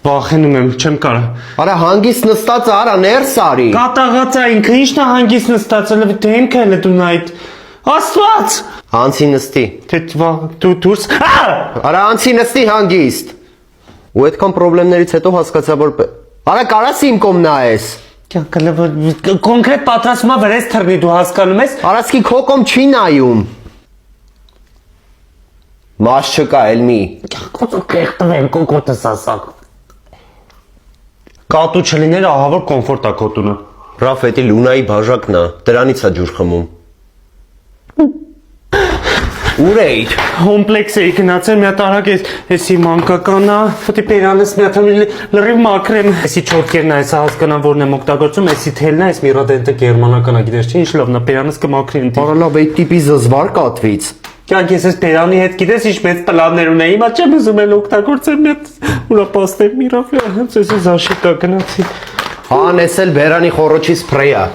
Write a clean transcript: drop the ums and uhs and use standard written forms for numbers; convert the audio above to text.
Վախենում եմ, չեմ կարող։ Արա հանգիստ նստած արա ներս արի։ Կատաղած է ինքը, ի՞նչն է հանգիստ նստածը, դեմք է դու նայդ։ Աստված։ Անցի նստի։ Թե դու դուրս։ Արա անցի նստի հանգիստ։ Ու այդքան խնդիրներից հետո հասկացա որ Արա կարաս իմ կողմ նայես։ Կոնկրետ պատրաստումա վրես թռնի դու հասկանում ես։ Արասկի քո կողմ չի նայում։ Մաս չկա էլ մի։ Կեղտվեն կոկոտս ասակ։ Կատու չլիներ ահա որ կոմֆորտ է քո տունը։ Ռաֆ էդի Լունայի բաժակն է, դրանից է ջուր խմում։ Ուր էիր։ Կոմպլեքս էի գնացել, մի հատ արագ էսի մանկականա, ֆտի պերանս մի հատ լրիվ մաքրեմ։ Էսի չորքերն է, էսա հասկանամ որն եմ օգտագործում, էսի թելն է, էս միրադենտը գերմանական է, գիտես չէ, ինչ լավն է, պերանս կմաքրի ընտի։ Արա լավ, այդ տիպի զզվար կատվից։ Կյանք ես էս պերանի հետ գիտես ինչ մեծ պլաններ ունեի, հիմա չեմ ուզում էլ օգտագործեմ մի հատ ուրապաստեր միրավ, հենց էսի զաշիկա գնացի։ Հան էս էլ բերանի խոռոչի սփրեյ է։